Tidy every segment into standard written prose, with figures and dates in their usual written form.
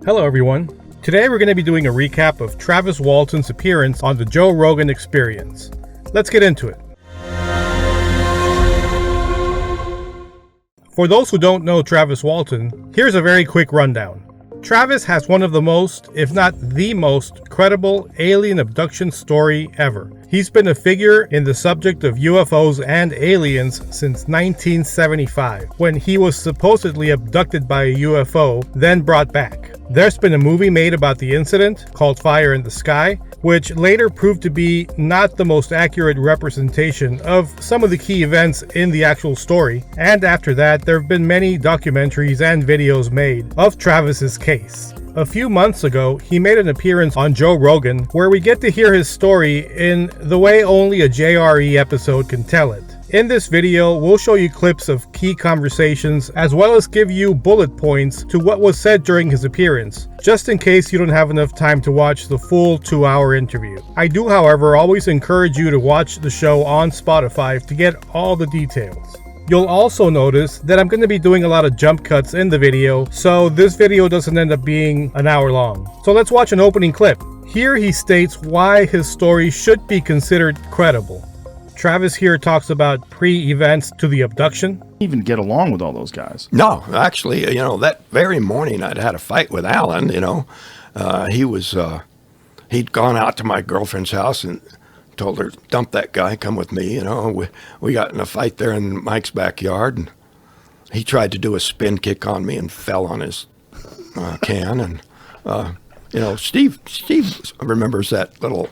Hello everyone. Today we're going to be doing a recap of Travis Walton's appearance on the Joe Rogan Experience. Let's get into it. For those who don't know Travis Walton, here's a very quick rundown. Travis has one of the most, if not the most, credible alien abduction story ever. He's been a figure in the subject of UFOs and aliens since 1975, when he was supposedly abducted by a UFO, then brought back. There's been a movie made about the incident called Fire in the Sky, which later proved to be not the most accurate representation of some of the key events in the actual story. And after that, there have been many documentaries and videos made of Travis's case. A few months ago, he made an appearance on Joe Rogan, where we get to hear his story in the way only a JRE episode can tell it. In this video, we'll show you clips of key conversations, as well as give you bullet points to what was said during his appearance, just in case you don't have enough time to watch the full 2-hour interview. I do, however, always encourage you to watch the show on Spotify to get all the details. You'll also notice that I'm going to be doing a lot of jump cuts in the video, so this video doesn't end up being an hour long. So let's watch an opening clip. Here he states why his story should be considered credible. Travis here talks about pre-events to the abduction. Even get along with all those guys. No, actually, that very morning I'd had a fight with Alan, he'd gone out to my girlfriend's house and told her, dump that guy, come with me, We got in a fight there in Mike's backyard, and he tried to do a spin kick on me and fell on his can, and, Steve remembers that little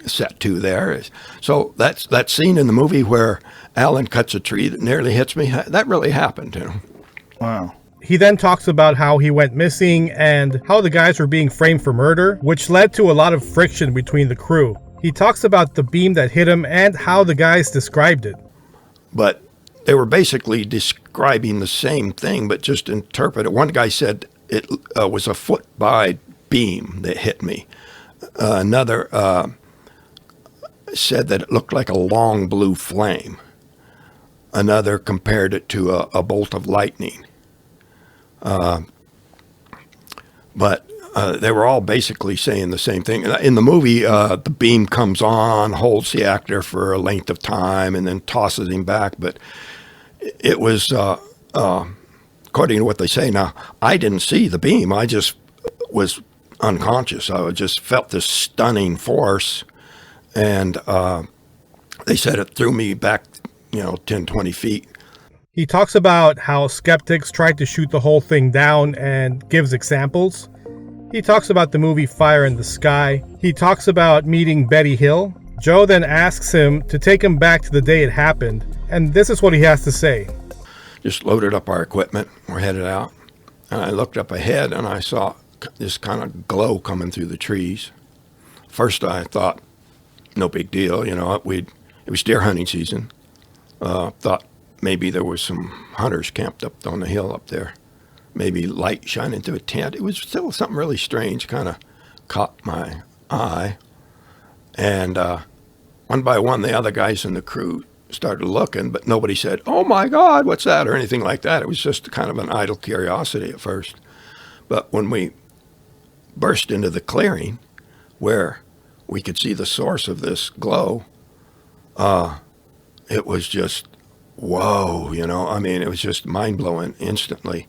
set too there. So that's that scene in the movie where Alan cuts a tree that nearly hits me. That really happened. Wow. He then talks about how he went missing and how the guys were being framed for murder, which led to a lot of friction between the crew. He talks about the beam that hit him and how the guys described it. But they were basically describing the same thing, but just interpreted. One guy said it was a foot by beam that hit me. Another said that it looked like a long blue flame. Another compared it to a bolt of lightning. But they were all basically saying the same thing. In the movie, the beam comes on, holds the actor for a length of time, and then tosses him back. But it was, according to what they say now, I didn't see the beam. I just was unconscious. I just felt this stunning force. And they said it threw me back, 10, 20 feet. He talks about how skeptics tried to shoot the whole thing down and gives examples. He talks about the movie Fire in the Sky. He talks about meeting Betty Hill. Joe then asks him to take him back to the day it happened. And this is what he has to say. Just loaded up our equipment. We're headed out. And I looked up ahead and I saw this kind of glow coming through the trees. First I thought, no big deal, it was deer hunting season. Thought maybe there was some hunters camped up on the hill up there. Maybe light shining through a tent. It was still something really strange, kind of caught my eye. And one by one, the other guys in the crew started looking, but nobody said, oh my God, what's that? Or anything like that. It was just kind of an idle curiosity at first. But when we burst into the clearing where we could see the source of this glow, it was just, whoa, it was just mind-blowing instantly.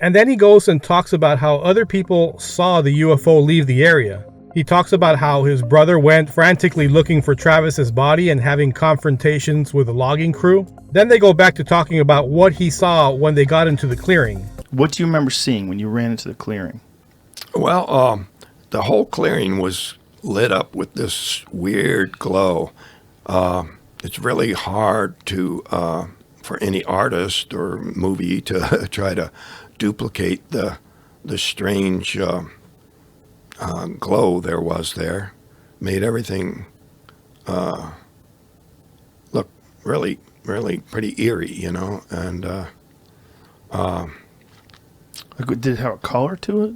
And then he goes and talks about how other people saw the UFO leave the area. He talks about how his brother went frantically looking for Travis's body and having confrontations with the logging crew. Then they go back to talking about what he saw when they got into the clearing. What do you remember seeing when you ran into the clearing? Well, the whole clearing was lit up with this weird glow. It's really hard to for any artist or movie to try to duplicate the strange glow there was there. Made everything look really, really pretty eerie, and did it have a color to it?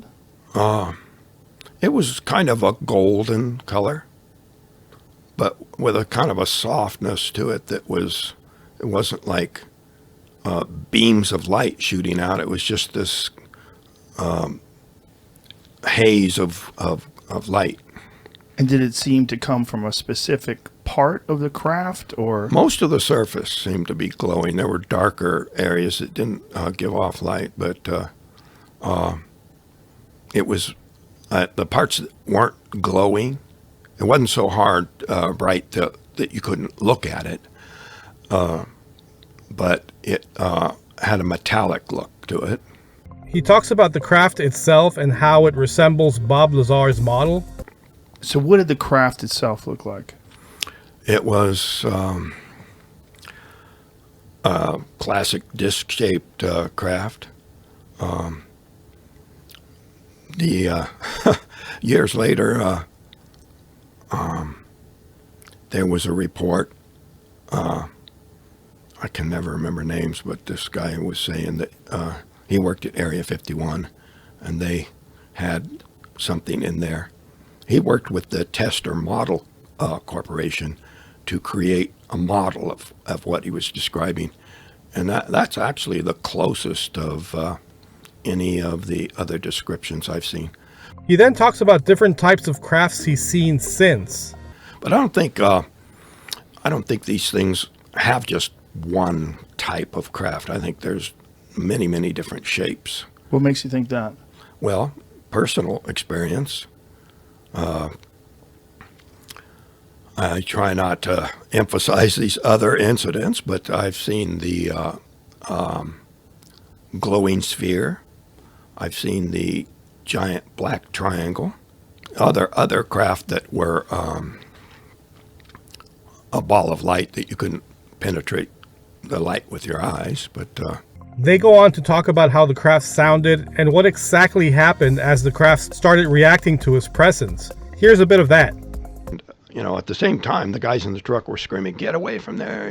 It was kind of a golden color, but with a kind of a softness to it that it wasn't like beams of light shooting out. It was just this haze of light. And did it seem to come from a specific part of the craft, or? Most of the surface seemed to be glowing. There were darker areas that didn't give off light, but it was the parts that weren't glowing. It wasn't so hard, bright that you couldn't look at it, but it had a metallic look to it. He talks about the craft itself and how it resembles Bob Lazar's model. So what did the craft itself look like? It was a classic disc-shaped craft. Years later, there was a report. I can never remember names, but this guy was saying that he worked at Area 51, and they had something in there. He worked with the Tester Model Corporation to create a model of what he was describing. And that's actually the closest of any of the other descriptions I've seen. He then talks about different types of crafts he's seen since. But I don't think these things have just one type of craft. I think there's many, many different shapes. What makes you think that? Well, personal experience. I try not to emphasize these other incidents, but I've seen the glowing sphere. I've seen the giant black triangle. Other craft that were a ball of light that you couldn't penetrate the light with your eyes, but they go on to talk about how the craft sounded and what exactly happened as the craft started reacting to his presence. Here's a bit of that. At the same time, the guys in the truck were screaming, "Get away from there,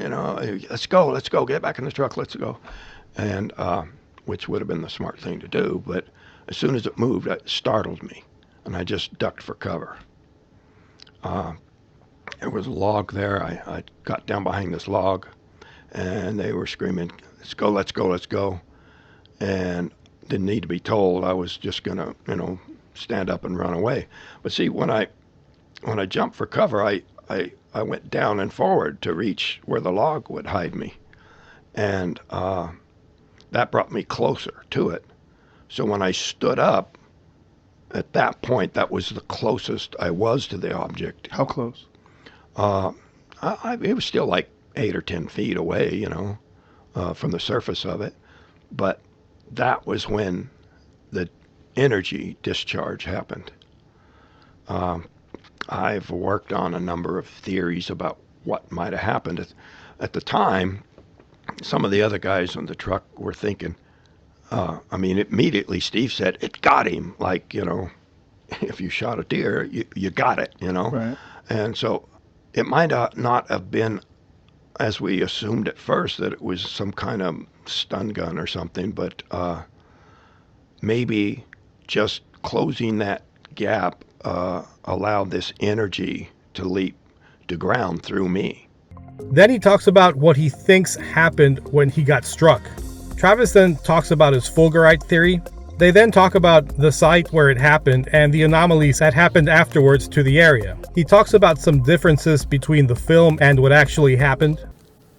let's go, get back in the truck, let's go." And which would have been the smart thing to do, but as soon as it moved, it startled me, and I just ducked for cover. There was a log there. I got down behind this log, and they were screaming, "Let's go, let's go, let's go." And didn't need to be told. I was just going to, stand up and run away. But see, when I jumped for cover, I went down and forward to reach where the log would hide me. And that brought me closer to it. So when I stood up, at that point, that was the closest I was to the object. How close? It was still like 8 or 10 feet away, from the surface of it. But that was when the energy discharge happened. I've worked on a number of theories about what might have happened. At the time, some of the other guys on the truck were thinking, immediately Steve said, "It got him." Like, if you shot a deer, you got it, Right. And so it might not have been, as we assumed at first, that it was some kind of stun gun or something, but maybe just closing that gap allowed this energy to leap to ground through me. Then he talks about what he thinks happened when he got struck. Travis then talks about his Fulgurite theory. They then talk about the site where it happened and the anomalies that happened afterwards to the area. He talks about some differences between the film and what actually happened.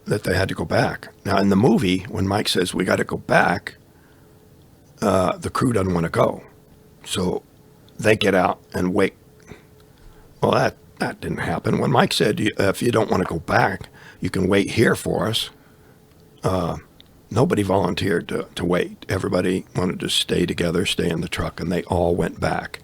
That they had to go back. Now, in the movie, when Mike says we got to go back, the crew doesn't want to go. So they get out and wait. Well, that didn't happen. When Mike said, if you don't want to go back, you can wait here for us, nobody volunteered to wait. Everybody wanted to stay together, stay in the truck, and they all went back.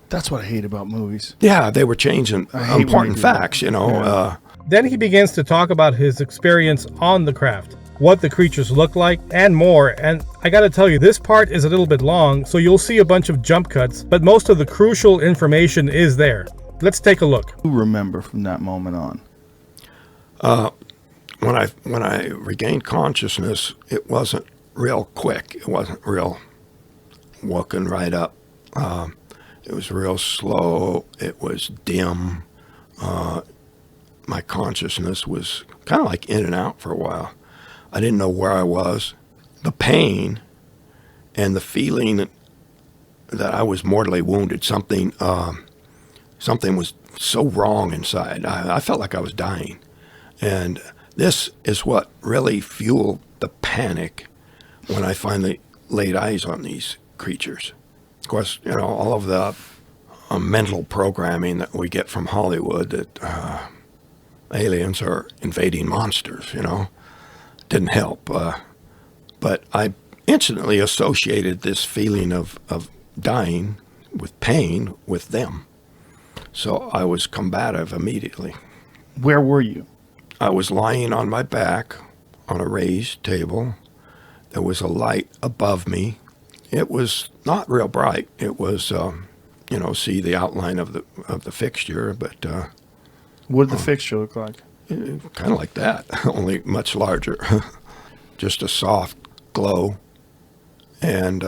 That's what I hate about movies. Yeah, they were changing important facts, Yeah. Then he begins to talk about his experience on the craft, what the creatures look like, and more. And I gotta tell you, this part is a little bit long, so you'll see a bunch of jump cuts, but most of the crucial information is there. Let's take a look. Who remember from that moment on? When I regained consciousness, it wasn't real quick. It wasn't real walking right up. It was real slow. It was dim. My consciousness was kind of like in and out for a while. I didn't know where I was. The pain and the feeling that I was mortally wounded. Something was so wrong inside. I felt like I was dying. And this is what really fueled the panic when I finally laid eyes on these creatures. Of course, all of the mental programming that we get from Hollywood that aliens are invading monsters, didn't help. But I instantly associated this feeling of dying with pain with them. So I was combative immediately. Where were you? I was lying on my back on a raised table. There was a light above me. It was not real bright. It was, see the outline of the fixture, but what did the fixture look like? Kind of like that, only much larger. Just a soft glow. And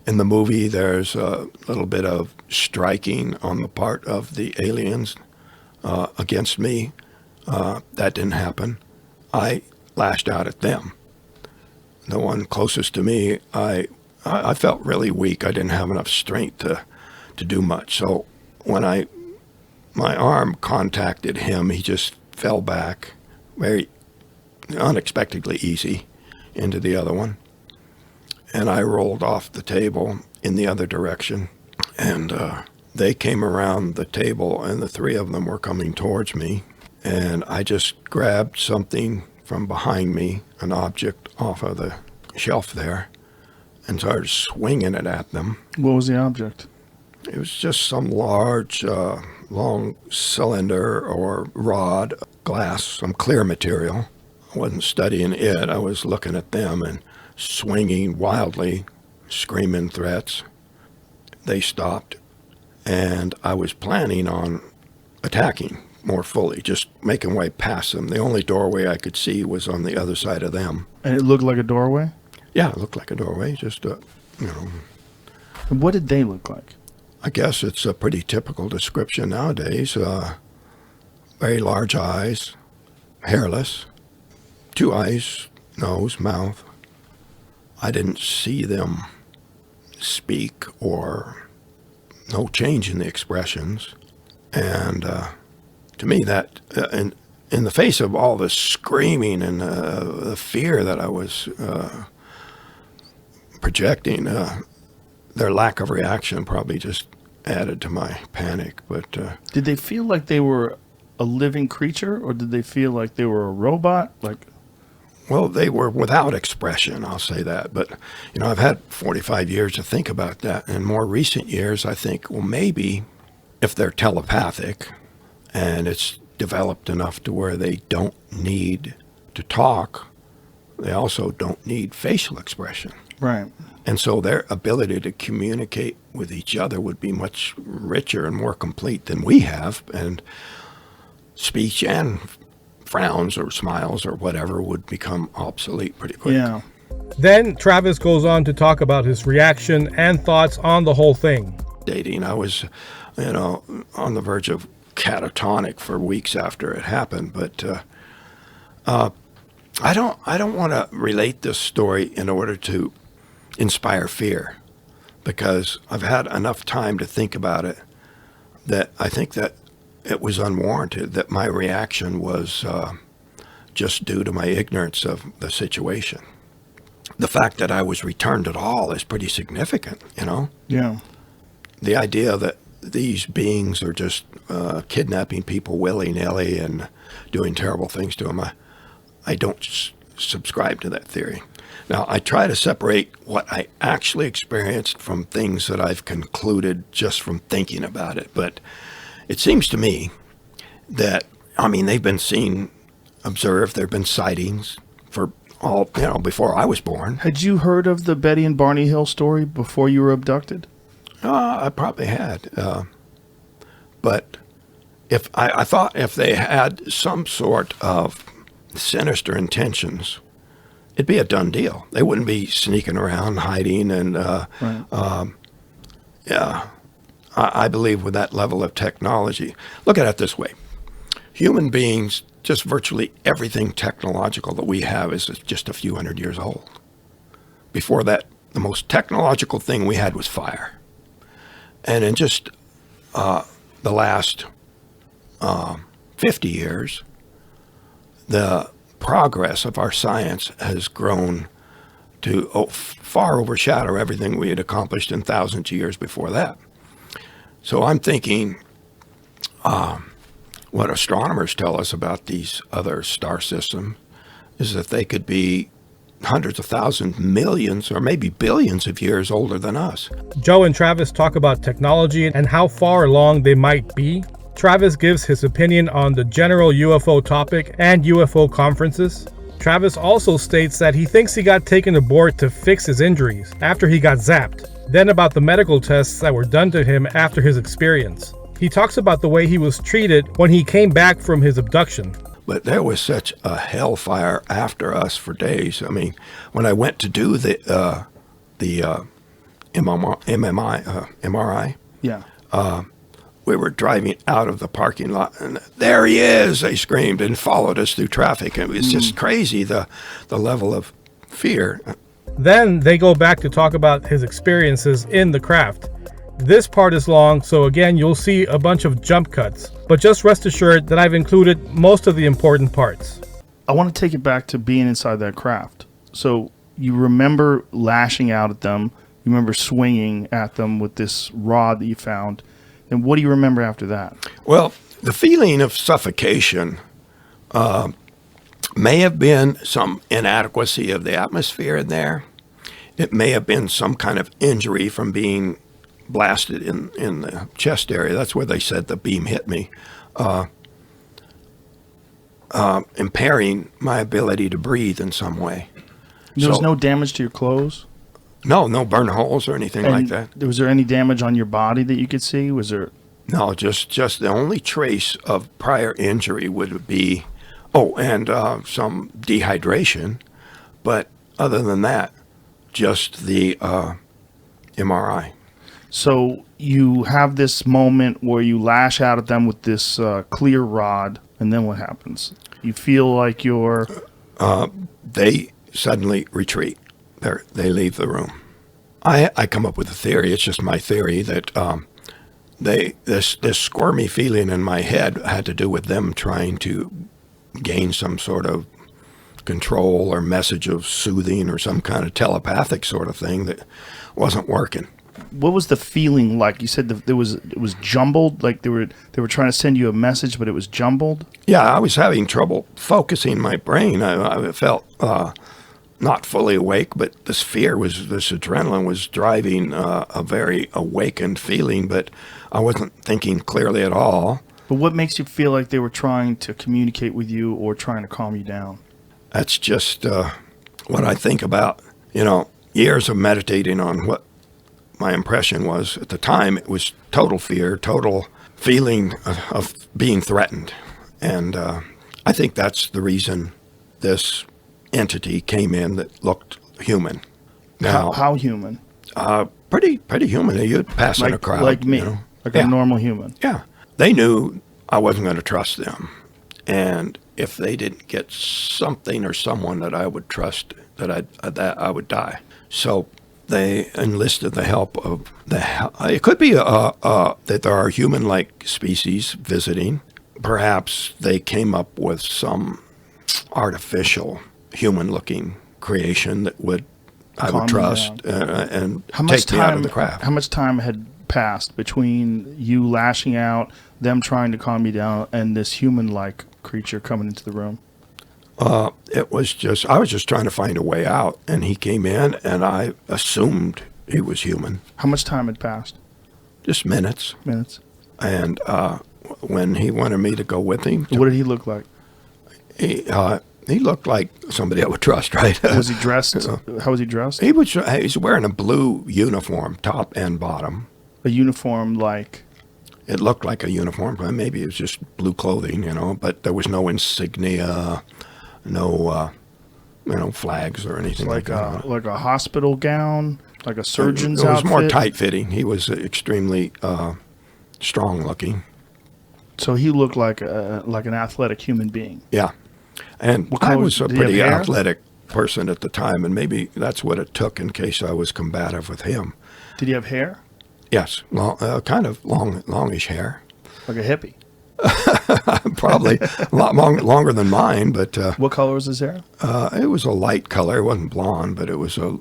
in the movie, there's a little bit of striking on the part of the aliens against me. That didn't happen. I lashed out at them. The one closest to me, I felt really weak. I didn't have enough strength to do much. So when my arm contacted him, he just fell back very unexpectedly easy into the other one. And I rolled off the table in the other direction. And they came around the table, and the three of them were coming towards me. And I just grabbed something from behind me, an object off of the shelf there, and started swinging it at them. What was the object? It was just some large, long cylinder or rod, glass, some clear material. I wasn't studying it. I was looking at them and swinging wildly, screaming threats. They stopped, and I was planning on attacking more fully, just making way past them. The only doorway I could see was on the other side of them. And it looked like a doorway? Yeah, it looked like a doorway, just, And what did they look like? I guess it's a pretty typical description nowadays. Very large eyes, hairless, 2 eyes, nose, mouth. I didn't see them speak or no change in the expressions. And to me, that in the face of all the screaming and the fear that I was projecting, their lack of reaction probably just added to my panic. But did they feel like they were a living creature, or did they feel like they were a robot? Well, they were without expression, I'll say that. But, I've had 45 years to think about that. In more recent years, I think, well, maybe if they're telepathic and it's developed enough to where they don't need to talk, they also don't need facial expression. Right. And so their ability to communicate with each other would be much richer and more complete than we have. And speech and frowns or smiles or whatever would become obsolete pretty quick. Yeah. Then Travis goes on to talk about his reaction and thoughts on the whole thing. Dating, I was, on the verge of catatonic for weeks after it happened. But I don't want to relate this story in order to inspire fear, because I've had enough time to think about it that I think that it was unwarranted, that my reaction was just due to my ignorance of the situation. The fact that I was returned at all is pretty significant, Yeah. The idea that these beings are just kidnapping people willy-nilly and doing terrible things to them, I don't subscribe to that theory. Now, I try to separate what I actually experienced from things that I've concluded just from thinking about it. But it seems to me that, they've been seen, observed, there have been sightings for all, before I was born. Had you heard of the Betty and Barney Hill story before you were abducted? I probably had. But if I thought if they had some sort of sinister intentions, it'd be a done deal. They wouldn't be sneaking around, hiding, and Right. I believe with that level of technology. Look at it this way. Human beings, just virtually everything technological that we have is just a few hundred years old. Before that, the most technological thing we had was fire. And in just the last 50 years, the progress of our science has grown to far overshadow everything we had accomplished in thousands of years before that. So I'm thinking what astronomers tell us about these other star systems is that they could be hundreds of thousands, millions, or maybe billions of years older than us. Joe and Travis talk about technology and how far along they might be. Travis gives his opinion on the general UFO topic and UFO conferences. Travis also states that he thinks he got taken aboard to fix his injuries after he got zapped, then about the medical tests that were done to him after his experience. He talks about the way he was treated when he came back from his abduction. But there was such a hellfire after us for days. I mean, when I went to do the MRI, Yeah. we were driving out of the parking lot, and there he is, they screamed, and followed us through traffic. It was just crazy, the level of fear. Then they go back to talk about his experiences in the craft. This part is long, so again, you'll see a bunch of jump cuts. But just rest assured that I've included most of the important parts. I want to take it back to being inside that craft. So you remember lashing out at them. You remember swinging at them with this rod that you found. And what do you remember after that? Well, the feeling of suffocation may have been some inadequacy of the atmosphere in there. It may have been some kind of injury from being blasted in the chest area. That's where they said the beam hit me, impairing my ability to breathe in some way. There was no damage to your clothes? No burn holes or anything like that. Was there any damage on your body that you could see? Was there? No, just the only trace of prior injury would be, and some dehydration. But other than that, just the MRI. So you have this moment where you lash out at them with this clear rod, and then what happens? You feel like you're... They suddenly retreat. They leave the room. I come up with a theory. It's just my theory that this squirmy feeling in my head had to do with them trying to gain some sort of control or message of soothing or some kind of telepathic sort of thing that wasn't working. What was the feeling like? You said it was jumbled, like they were trying to send you a message, but it was jumbled? Yeah, I was having trouble focusing my brain. I felt not fully awake, but this adrenaline was driving a very awakened feeling, but I wasn't thinking clearly at all. But what makes you feel like they were trying to communicate with you or trying to calm you down? That's just what I think about, years of meditating on what my impression was. At the time, it was total fear, total feeling of being threatened. And I think that's the reason this entity came in that looked human. Now, how human? Pretty human. You'd pass in a crowd. Like me, a normal human. Yeah. They knew I wasn't going to trust them. And if they didn't get something or someone that I would trust, that I would die. So they enlisted the help of it could be that there are human-like species visiting. Perhaps they came up with some artificial human-looking creation that I would trust and take me out of the craft. How much time had passed between you lashing out, them trying to calm you down, and this human-like creature coming into the room? I was just trying to find a way out, and he came in, and I assumed he was human. How much time had passed? Just minutes. And when he wanted me to go with him, what did he look like? He looked like somebody I would trust, right? Was he dressed? How was he dressed? He's wearing a blue uniform, top and bottom. A uniform like? It looked like a uniform, but maybe it was just blue clothing, but there was no insignia, no, flags or anything like that. Like a hospital gown, like a surgeon's outfit? It was more tight-fitting. He was extremely strong-looking. So he looked like an athletic human being? Yeah. And I was a pretty athletic person at the time, and maybe that's what it took in case I was combative with him. Did he have hair? Yes, kind of longish hair. Like a hippie? Probably a lot longer than mine, but... what color was his hair? It was a light color. It wasn't blonde, but it was a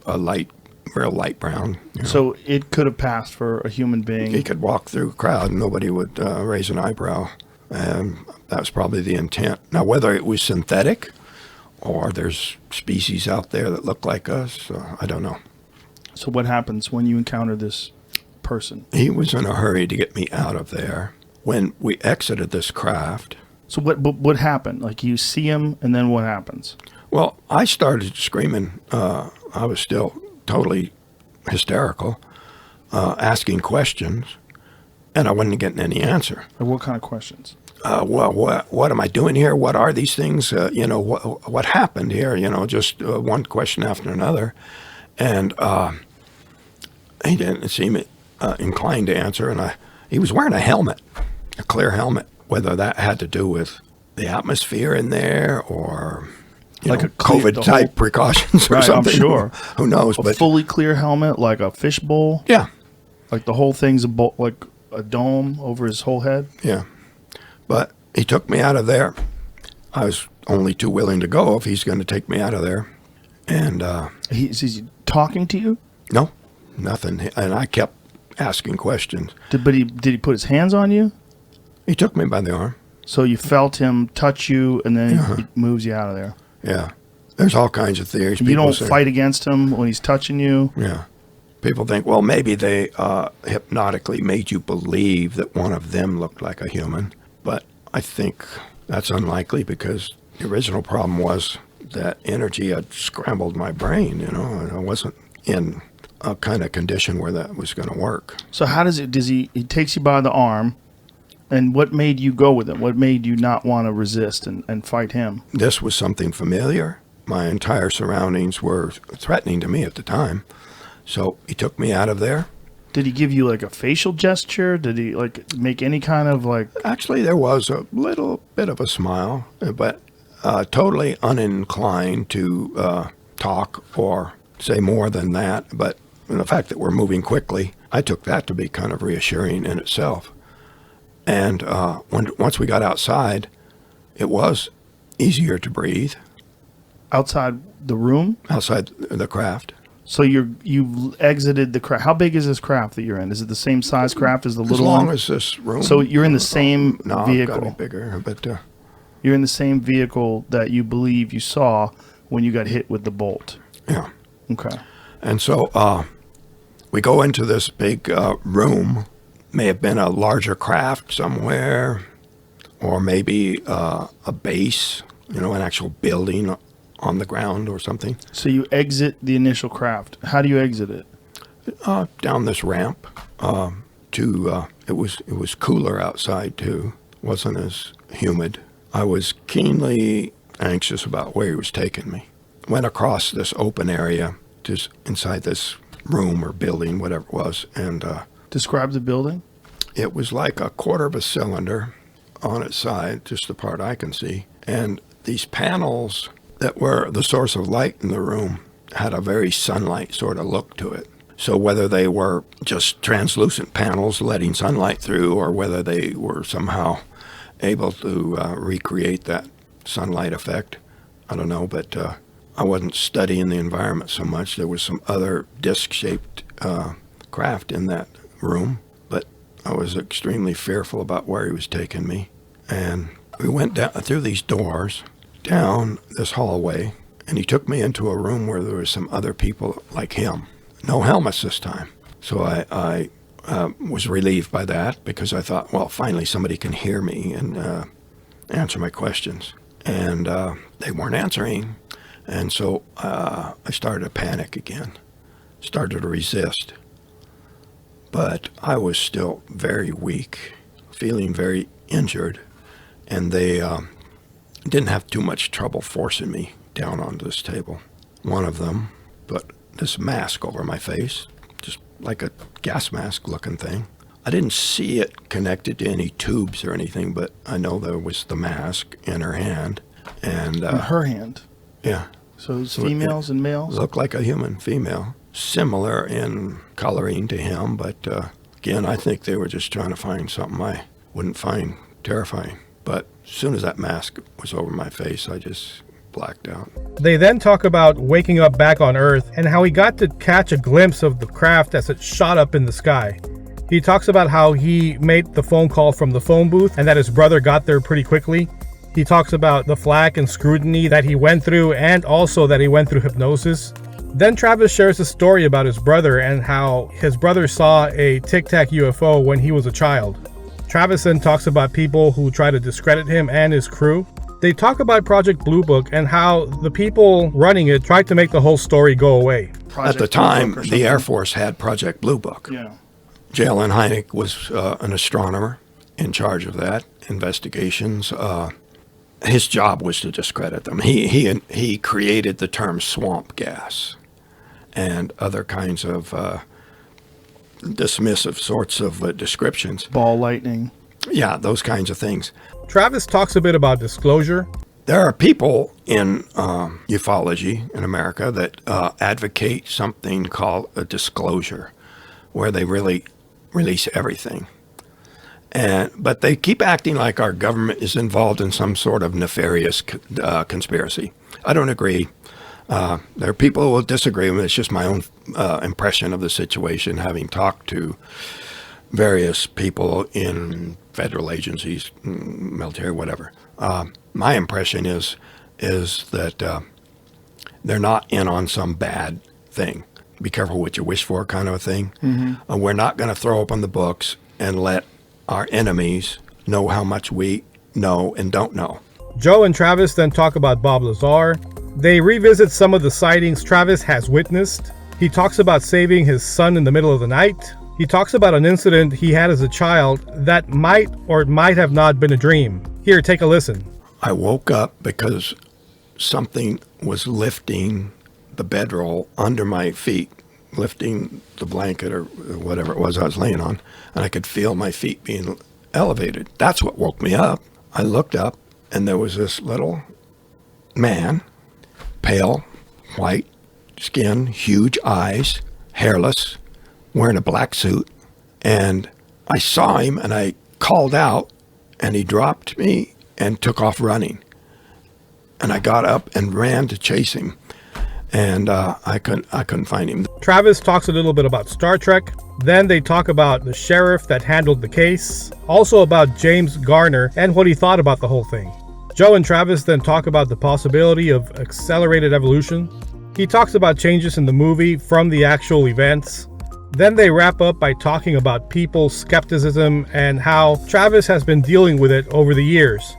real light brown. So it could have passed for a human being. He could walk through a crowd and nobody would raise an eyebrow. And that was probably the intent. Now, whether it was synthetic or there's species out there that look like us, I don't know. So what happens when you encounter this person? He was in a hurry to get me out of there. When we exited this craft... So what happened? Like, you see him, and then what happens? Well, I started screaming. I was still totally hysterical, asking questions, and I wasn't getting any answer. Like, what kind of questions? Well, what am I doing here? What are these things? What happened here? Just one question after another. And he didn't seem inclined to answer, and he was wearing a helmet, a clear helmet, whether that had to do with the atmosphere in there or like a COVID-type precautions or something. I'm sure. Who knows? A fully clear helmet, like a fishbowl? Yeah. Like the whole thing's like a dome over his whole head? Yeah. But he took me out of there. I was only too willing to go if he's going to take me out of there. And is he talking to you? No, nothing. And I kept asking questions. Did he put his hands on you? He took me by the arm. So you felt him touch you, and then he moves you out of there. Yeah. There's all kinds of theories. You don't fight against him when he's touching you? Yeah. People think, well, maybe they hypnotically made you believe that one of them looked like a human. But I think that's unlikely because the original problem was that energy had scrambled my brain, and I wasn't in a kind of condition where that was going to work. So how does he takes you by the arm, and what made you go with him? What made you not want to resist and fight him? This was something familiar. My entire surroundings were threatening to me at the time. So he took me out of there. Did he give you like a facial gesture? Did he like make any kind of like... Actually, there was a little bit of a smile, but totally uninclined to talk or say more than that. But the fact that we're moving quickly, I took that to be kind of reassuring in itself. And once we got outside, it was easier to breathe. Outside the room? Outside the craft. So you've exited the craft. How big is this craft that you're in? Is it the same size craft as the little one? As long as this room. So you're in the same vehicle. I've got it bigger, but you're in the same vehicle that you believe you saw when you got hit with the bolt. Yeah. Okay. And so we go into this big room. May have been a larger craft somewhere, or maybe a base, an actual building on the ground or something. So you exit the initial craft. How do you exit it? Down this ramp. It was cooler outside too. Wasn't as humid. I was keenly anxious about where he was taking me. Went across this open area, just inside this room or building, whatever it was, and describe the building. It was like a quarter of a cylinder on its side, just the part I can see, and these panels that were the source of light in the room had a very sunlight sort of look to it. So whether they were just translucent panels letting sunlight through, or whether they were somehow able to recreate that sunlight effect, I don't know, but I wasn't studying the environment so much. There was some other disc-shaped craft in that room, but I was extremely fearful about where he was taking me. And we went down through these doors, down this hallway, and he took me into a room where there were some other people like him. No helmets this time. So I was relieved by that, because I thought, well, finally somebody can hear me and answer my questions. And they weren't answering. And so I started to panic again, started to resist. But I was still very weak, feeling very injured, and they didn't have too much trouble forcing me down onto this table. One of them put this mask over my face, just like a gas mask looking thing. I didn't see it connected to any tubes or anything, but I know there was the mask in her hand. And in her hand? Yeah. So it's females and males? Looked like a human female, similar in coloring to him, but again, I think they were just trying to find something I wouldn't find terrifying. But as soon as that mask was over my face, I just blacked out. They then talk about waking up back on Earth and how he got to catch a glimpse of the craft as it shot up in the sky. He talks about how he made the phone call from the phone booth and that his brother got there pretty quickly. He talks about the flack and scrutiny that he went through and also that he went through hypnosis. Then Travis shares a story about his brother and how his brother saw a Tic Tac UFO when he was a child. Travis then talks about people who try to discredit him and his crew. They talk about Project Blue Book and how the people running it tried to make the whole story go away. At the time, the Air Force had Project Blue Book. Yeah. J. Allen Hynek was an astronomer in charge of that investigations. His job was to discredit them. He created the term swamp gas and other kinds of dismissive sorts of descriptions. Ball lightning. Yeah, those kinds of things. Travis talks a bit about disclosure. There are people in ufology in America that advocate something called a disclosure, where they really release everything. But they keep acting like our government is involved in some sort of nefarious conspiracy. I don't agree. There are people who will disagree with me. It's just my own impression of the situation, having talked to various people in federal agencies, military, whatever. My impression is that they're not in on some bad thing. Be careful what you wish for, kind of a thing. Mm-hmm. We're not going to throw open the books and let our enemies know how much we know and don't know. Joe and Travis then talk about Bob Lazar. They revisit some of the sightings Travis has witnessed. He talks about saving his son in the middle of the night. He talks about an incident he had as a child that might or might have not been a dream. Here, take a listen. I woke up because something was lifting the bedroll under my feet, lifting the blanket or whatever it was I was laying on, and I could feel my feet being elevated. That's what woke me up. I looked up, and there was this little man, pale, white skin, huge eyes, hairless, wearing a black suit, and I saw him, and I called out, and he dropped me and took off running. And I got up and ran to chase him. And I couldn't find him. Travis talks a little bit about Star Trek. Then they talk about the sheriff that handled the case. Also about James Garner and what he thought about the whole thing. Joe and Travis then talk about the possibility of accelerated evolution. He talks about changes in the movie from the actual events. Then they wrap up by talking about people's skepticism and how Travis has been dealing with it over the years.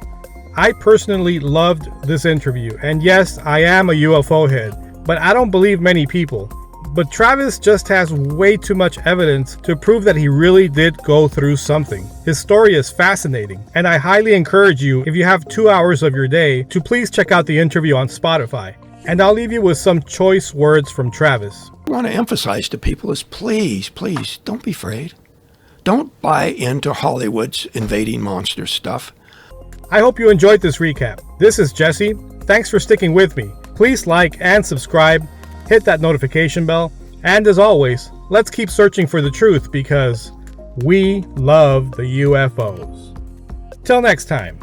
I personally loved this interview, and yes, I am a UFO head. But I don't believe many people. But Travis just has way too much evidence to prove that he really did go through something. His story is fascinating, and I highly encourage you, if you have 2 hours of your day, to please check out the interview on Spotify. And I'll leave you with some choice words from Travis. What I want to emphasize to people is please, please, don't be afraid. Don't buy into Hollywood's invading monster stuff. I hope you enjoyed this recap. This is Jesse. Thanks for sticking with me. Please like and subscribe, hit that notification bell, and as always, let's keep searching for the truth because we love the UFOs. Till next time.